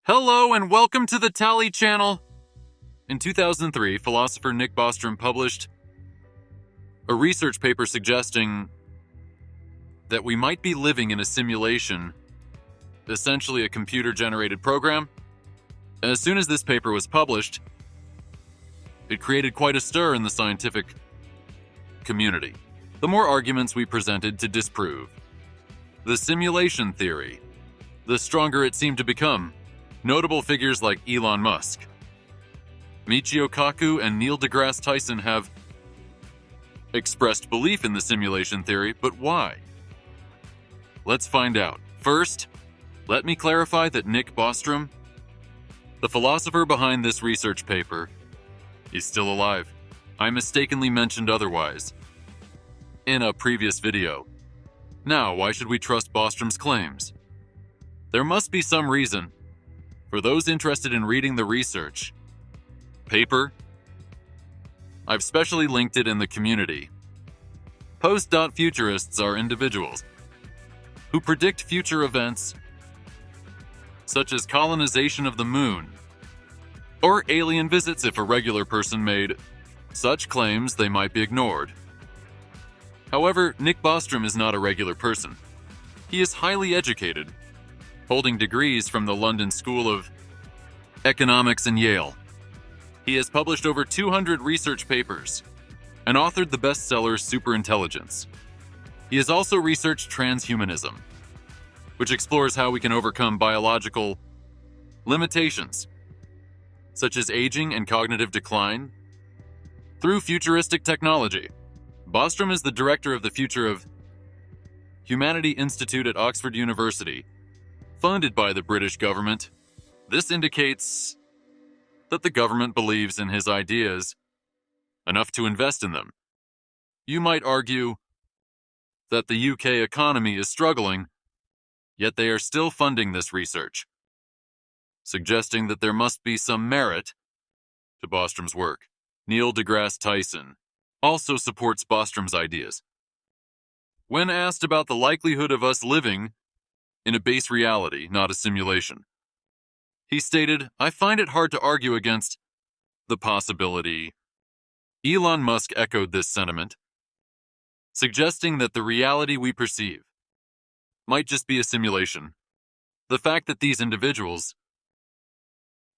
Hello and welcome to the Tally Channel. In 2003, philosopher Nick Bostrom published a research paper suggesting that we might be living in a simulation, essentially a computer-generated program. As soon as this paper was published, it created quite a stir in the scientific community. The more arguments we presented to disprove the simulation theory, the stronger it seemed to become. Notable figures like Elon Musk, Michio Kaku, and Neil deGrasse Tyson have expressed belief in the simulation theory, but why? Let's find out. First, let me clarify that Nick Bostrom, the philosopher behind this research paper, is still alive. I mistakenly mentioned otherwise in a previous video. Now, why should we trust Bostrom's claims? There must be some reason. For those interested in reading the research paper, I've specially linked it in the community. Post-futurists are individuals who predict future events such as colonization of the moon or alien visits. If a regular person made such claims, they might be ignored. However, Nick Bostrom is not a regular person. He is highly educated, holding degrees from the London School of Economics and Yale. He has published over 200 research papers and authored the bestseller Superintelligence. He has also researched transhumanism, which explores how we can overcome biological limitations, such as aging and cognitive decline, through futuristic technology. Bostrom is the director of the Future of Humanity Institute at Oxford University, funded by the British government. This indicates that the government believes in his ideas enough to invest in them. You might argue that the UK economy is struggling, yet they are still funding this research, suggesting that there must be some merit to Bostrom's work. Neil deGrasse Tyson also supports Bostrom's ideas. When asked about the likelihood of us living in a base reality, not a simulation, he stated, "I find it hard to argue against the possibility." Elon Musk echoed this sentiment, suggesting that the reality we perceive might just be a simulation. The fact that these individuals,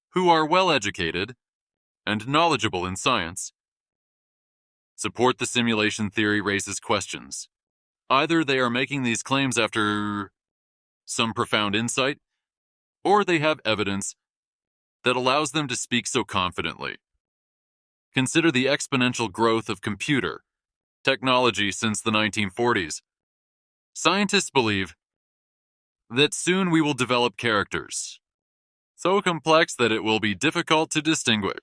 who are well educated and knowledgeable in science, support the simulation theory raises questions. Either they are making these claims after some profound insight, or they have evidence that allows them to speak so confidently. Consider the exponential growth of computer technology since the 1940s. Scientists believe that soon we will develop characters so complex that it will be difficult to distinguish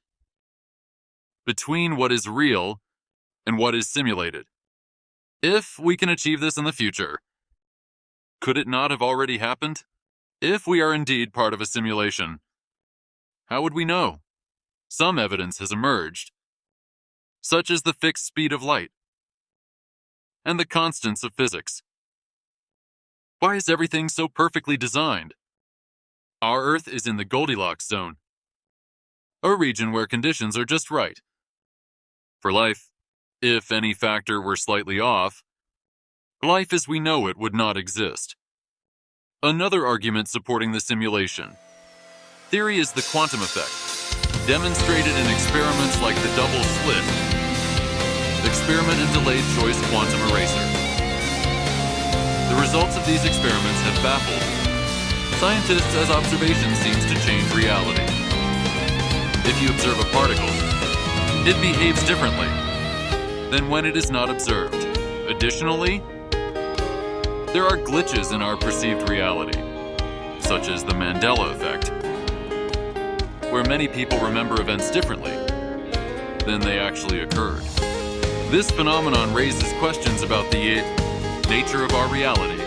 between what is real and what is simulated. If we can achieve this in the future, could it not have already happened? If we are indeed part of a simulation, how would we know? Some evidence has emerged, such as the fixed speed of light and the constants of physics. Why is everything so perfectly designed? Our Earth is in the Goldilocks zone, a region where conditions are just right for life. If any factor were slightly off, life as we know it would not exist. Another argument supporting the simulation theory is the quantum effect, demonstrated in experiments like the double slit experiment and delayed choice quantum eraser. The results of these experiments have baffled scientists as observation seems to change reality. If you observe a particle, it behaves differently than when it is not observed. Additionally, there are glitches in our perceived reality, such as the Mandela effect, where many people remember events differently than they actually occurred. This phenomenon raises questions about the nature of our reality.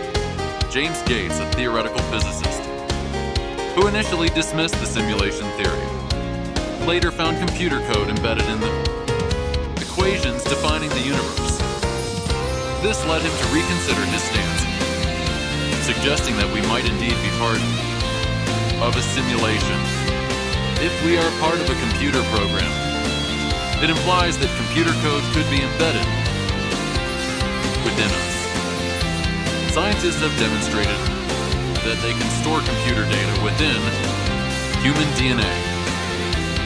James Gates, a theoretical physicist, who initially dismissed the simulation theory, later found computer code embedded in the equations defining the universe. This led him to reconsider his stance, suggesting that we might indeed be part of a simulation. If we are part of a computer program, it implies that computer code could be embedded within us. Scientists have demonstrated that they can store computer data within human DNA,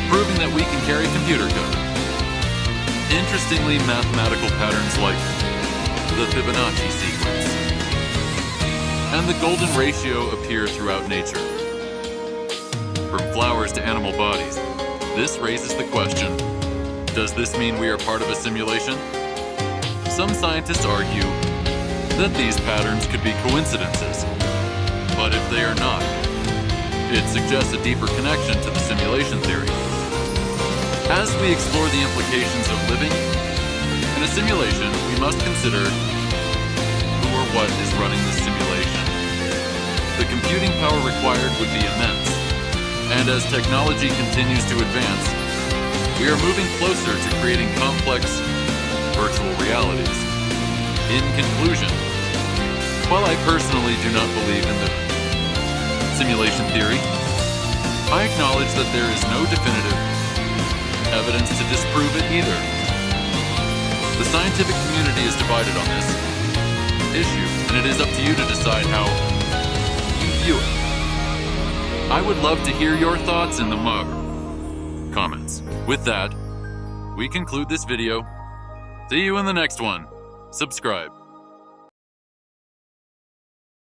proving that we can carry computer code. Interestingly, mathematical patterns like the Fibonacci sequence and the golden ratio appear throughout nature. From flowers to animal bodies, this raises the question, does this mean we are part of a simulation? Some scientists argue that these patterns could be coincidences, but if they are not, it suggests a deeper connection to the simulation theory. As we explore the implications of living in a simulation, we must consider who or what is running the simulation. The computing power required would be immense, and as technology continues to advance, we are moving closer to creating complex virtual realities. In conclusion, while I personally do not believe in the simulation theory, I acknowledge that there is no definitive evidence to disprove it either. The scientific community is divided on this issue, and it is up to you to decide how you view it. I would love to hear your thoughts in the comments. With that, we conclude this video. See you in the next one. Subscribe.